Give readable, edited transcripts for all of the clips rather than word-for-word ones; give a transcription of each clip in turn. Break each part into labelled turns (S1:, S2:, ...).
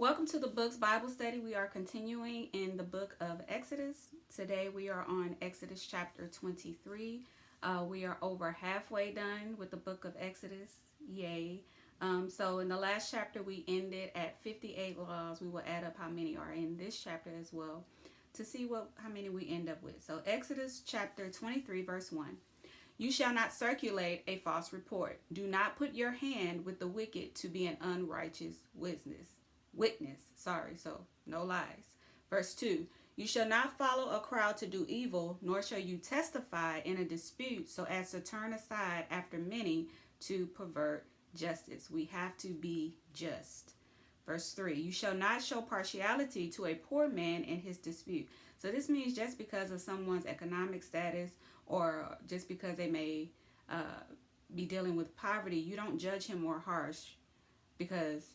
S1: Welcome to the Books Bible Study. We are continuing in the book of Exodus. Today we are on Exodus chapter 23. We are over halfway done with the book of Exodus. Yay. So in the last chapter we ended at 58 laws. We will add up how many are in this chapter as well to see how many we end up with. So Exodus chapter 23 verse 1. You shall not circulate a false report. Do not put your hand with the wicked to be an unrighteous witness. So no lies. Verse 2. You shall not follow a crowd to do evil, nor shall you testify in a dispute so as to turn aside after many to pervert justice. We have to be just. Verse 3. You shall not show partiality to a poor man in his dispute. So this means just because of someone's economic status or just because they may be dealing with poverty, you don't judge him more harsh because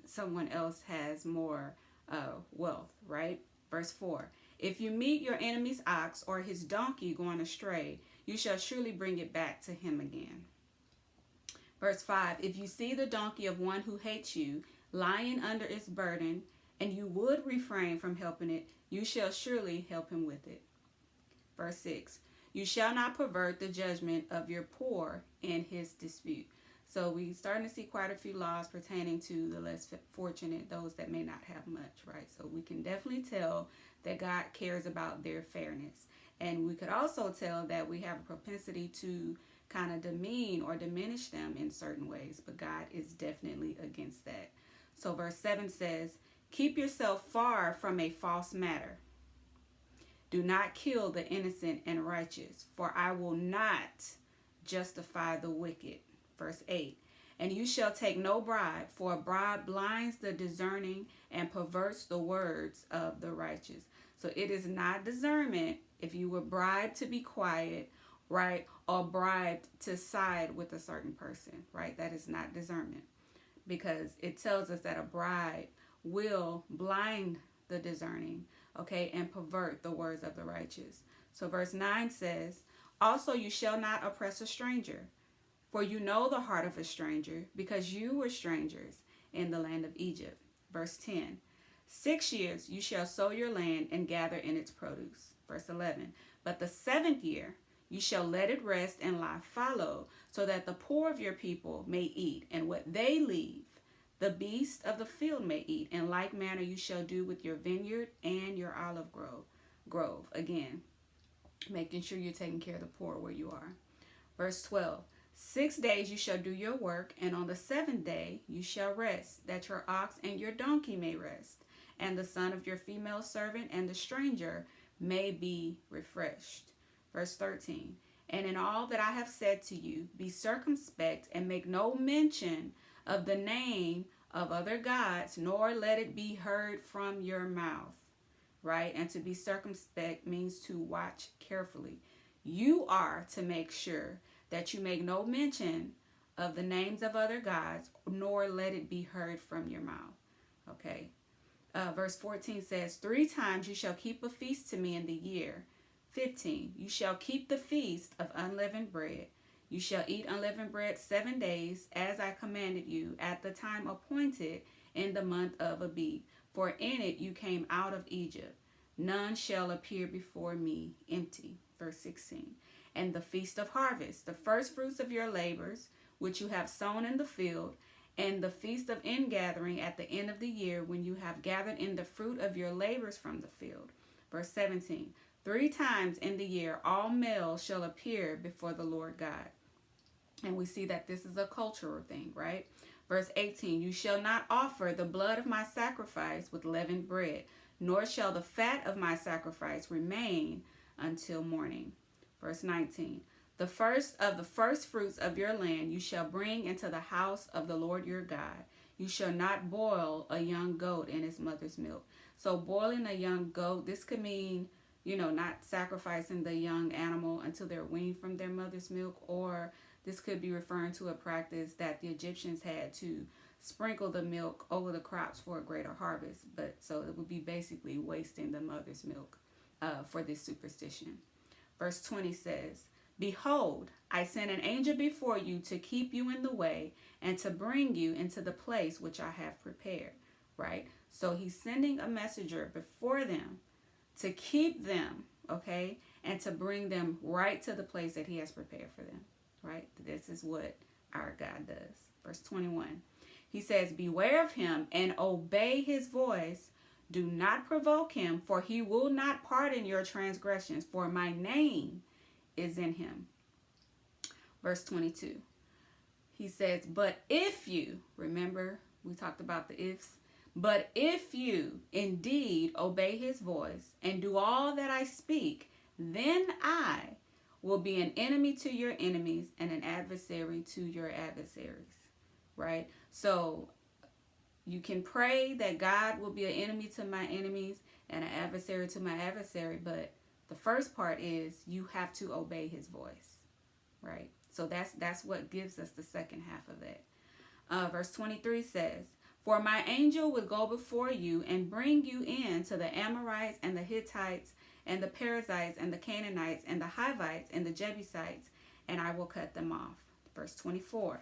S1: someone else has more wealth, right? Verse 4. If you meet your enemy's ox or his donkey going astray, you shall surely bring it back to him again. Verse 5. If you see the donkey of one who hates you lying under its burden, and you would refrain from helping it, you shall surely help him with it. Verse 6. You shall not pervert the judgment of your poor in his dispute. So we're starting to see quite a few laws pertaining to the less fortunate, those that may not have much, right? So we can definitely tell that God cares about their fairness. And we could also tell that we have a propensity to kind of demean or diminish them in certain ways, but God is definitely against that. So verse 7 says, keep yourself far from a false matter. Do not kill the innocent and righteous, for I will not justify the wicked. Verse 8, and you shall take no bribe, for a bribe blinds the discerning and perverts the words of the righteous. So it is not discernment if you were bribed to be quiet, right, or bribed to side with a certain person, right? That is not discernment, because it tells us that a bribe will blind the discerning, okay, and pervert the words of the righteous. So verse 9 says, also you shall not oppress a stranger, for you know the heart of a stranger, because you were strangers in the land of Egypt. Verse 10, 6 years you shall sow your land and gather in its produce. Verse 11, but the 7th year you shall let it rest and lie fallow, so that the poor of your people may eat, and what they leave the beasts of the field may eat. In like manner you shall do with your vineyard and your olive grove. Again, making sure you're taking care of the poor where you are. Verse 12, 6 days you shall do your work, and on the 7th day you shall rest, that your ox and your donkey may rest, and the son of your female servant and the stranger may be refreshed. Verse 13, and in all that I have said to you, be circumspect and make no mention of the name of other gods, nor let it be heard from your mouth, right? And to be circumspect means to watch carefully. You are to make sure that you make no mention of the names of other gods, nor let it be heard from your mouth. Okay. Verse 14 says, 3 times you shall keep a feast to me in the year. 15, you shall keep the feast of unleavened bread. You shall eat unleavened bread 7 days, as I commanded you, at the time appointed in the month of Abib. For in it you came out of Egypt. None shall appear before me empty. Verse 16. And the feast of harvest, the first fruits of your labors, which you have sown in the field, and the feast of ingathering at the end of the year, when you have gathered in the fruit of your labors from the field. Verse 17. 3 times in the year all males shall appear before the Lord God. And we see that this is a cultural thing, right? Verse 18, you shall not offer the blood of my sacrifice with leavened bread, nor shall the fat of my sacrifice remain until morning. Verse 19, the first of the first fruits of your land you shall bring into the house of the Lord your God. You shall not boil a young goat in its mother's milk. So boiling a young goat, this could mean, not sacrificing the young animal until they're weaned from their mother's milk, or this could be referring to a practice that the Egyptians had to sprinkle the milk over the crops for a greater harvest. But so it would be basically wasting the mother's milk for this superstition. Verse 20 says, behold, I send an angel before you to keep you in the way and to bring you into the place which I have prepared. right? So he's sending a messenger before them to keep them, okay, and to bring them right to the place that he has prepared for them, right? This is what our God does. Verse 21, he says, beware of him and obey his voice. Do not provoke him, for he will not pardon your transgressions, for my name is in him. Verse 22, he says, but if you, remember we talked about the ifs, but if you indeed obey his voice and do all that I speak, then I will be an enemy to your enemies and an adversary to your adversaries, right? So you can pray that God will be an enemy to my enemies and an adversary to my adversary, but the first part is you have to obey his voice, right? So that's what gives us the second half of that. Verse 23 says, for my angel will go before you and bring you in to the Amorites and the Hittites and the Perizzites and the Canaanites and the Hivites and the Jebusites, and I will cut them off. Verse 24,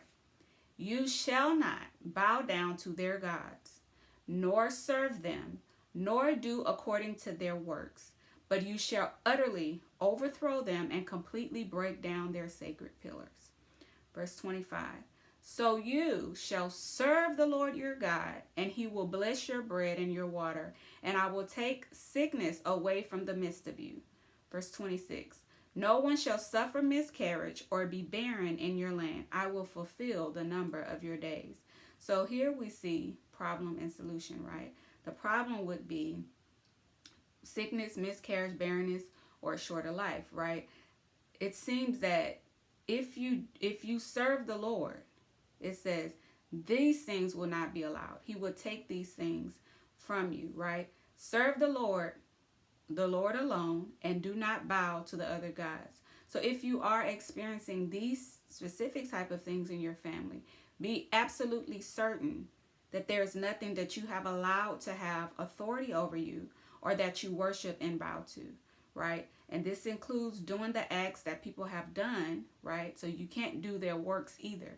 S1: you shall not bow down to their gods, nor serve them, nor do according to their works, but you shall utterly overthrow them and completely break down their sacred pillars. Verse 25, so you shall serve the Lord your God, and he will bless your bread and your water, and I will take sickness away from the midst of you. Verse 26, no one shall suffer miscarriage or be barren in your land. I will fulfill the number of your days. So here we see problem and solution, right? The problem would be sickness, miscarriage, barrenness, or a shorter life, right? It seems that if you serve the Lord, it says these things will not be allowed. He will take these things from you, right? Serve the Lord alone, and do not bow to the other gods. So if you are experiencing these specific type of things in your family, be absolutely certain that there's nothing that you have allowed to have authority over you or that you worship and bow to, right? And this includes doing the acts that people have done, right? So you can't do their works either.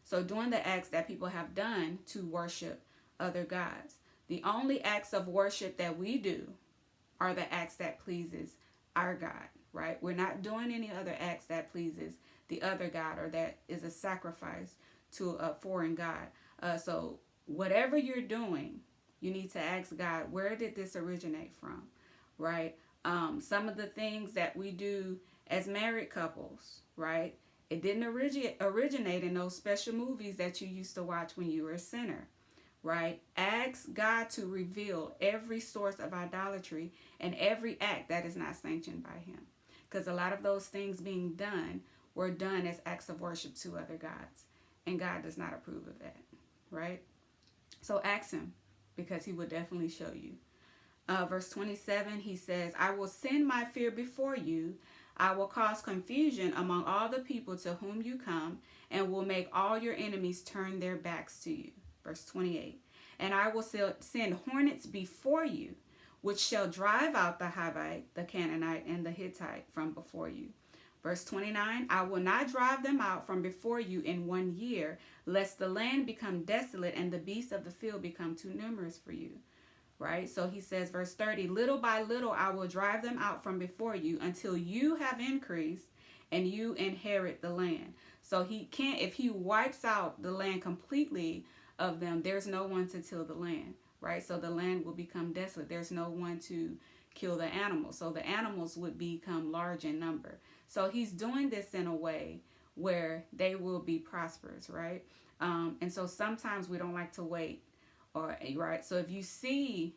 S1: So doing the acts that people have done to worship other gods. The only acts of worship that we do are the acts that pleases our God, right? We're not doing any other acts that pleases the other God or that is a sacrifice to a foreign God. So whatever you're doing, you need to ask God, where did this originate from, right? Some of the things that we do as married couples, right? It didn't originate in those special movies that you used to watch when you were a sinner, right? Ask God to reveal every source of idolatry and every act that is not sanctioned by him. Because a lot of those things being done were done as acts of worship to other gods. And God does not approve of that, right? So ask him, because he will definitely show you. Verse 27, he says, I will send my fear before you. I will cause confusion among all the people to whom you come, and will make all your enemies turn their backs to you. Verse 28, and I will send hornets before you, which shall drive out the Hivite, the Canaanite, and the Hittite from before you. Verse 29, I will not drive them out from before you in 1 year, lest the land become desolate and the beasts of the field become too numerous for you. Right? So he says, verse 30, little by little I will drive them out from before you until you have increased and you inherit the land. So he can't, if he wipes out the land completely of them, there's no one to till the land, right? So the land will become desolate. There's no one to kill the animals. So the animals would become large in number. So he's doing this in a way where they will be prosperous, right? And so sometimes we don't like to wait. Or right, so if you see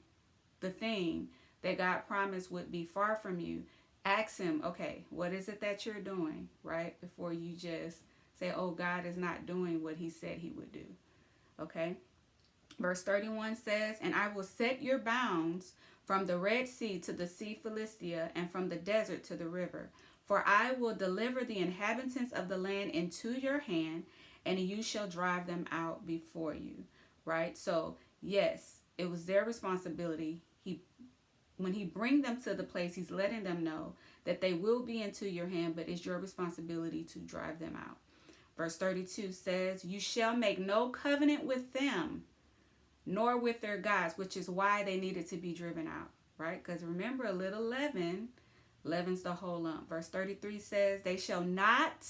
S1: the thing that God promised would be far from you, ask him, okay, what is it that you're doing, right? Before you just say, oh, God is not doing what he said he would do, okay? Verse 31 says, and I will set your bounds from the Red Sea to the Sea Philistia, and from the desert to the river. For I will deliver the inhabitants of the land into your hand, and you shall drive them out before you. Right? So, yes, it was their responsibility. When he bring them to the place, he's letting them know that they will be into your hand, but it's your responsibility to drive them out. Verse 32 says, you shall make no covenant with them nor with their gods, which is why they needed to be driven out, right? Because remember, a little leaven leavens the whole lump. Verse 33 says, they shall not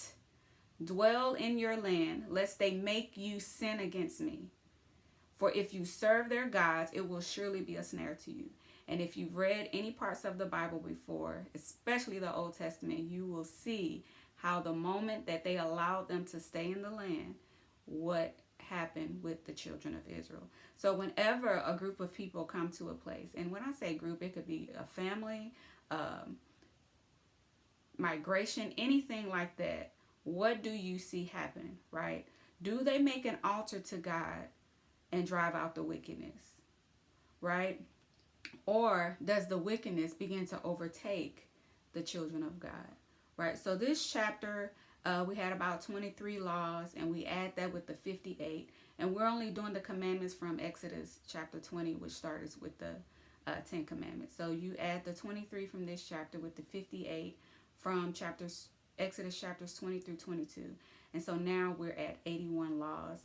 S1: dwell in your land, lest they make you sin against me. For if you serve their gods, it will surely be a snare to you. And if you've read any parts of the Bible before, especially the Old Testament, you will see how the moment that they allowed them to stay in the land, what happened with the children of Israel. So whenever a group of people come to a place, and when I say group, it could be a family, migration, anything like that, what do you see happen, right? Do they make an altar to God and drive out the wickedness, right? Or does the wickedness begin to overtake the children of God, right? So this chapter, we had about 23 laws, and we add that with the 58. And we're only doing the commandments from Exodus chapter 20, which starts with the 10 commandments. So you add the 23 from this chapter with the 58 from Exodus chapters 20 through 22. And so now we're at 81 laws.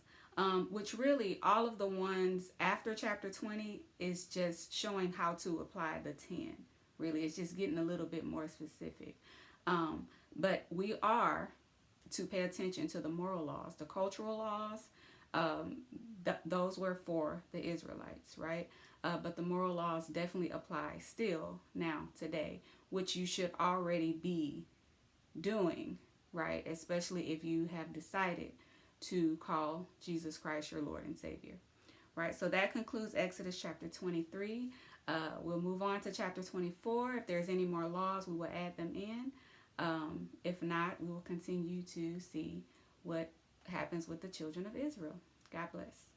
S1: Which really, all of the ones after chapter 20 is just showing how to apply the 10. Really, it's just getting a little bit more specific. But we are to pay attention to the moral laws. The cultural laws, those were for the Israelites, right? But the moral laws definitely apply still now, today, which you should already be doing, right? Especially if you have decided to call Jesus Christ your Lord and Savior, right? So that concludes Exodus chapter 23. We'll move on to chapter 24. If there's any more laws, we will add them in. If not, we will continue to see what happens with the children of Israel. God bless.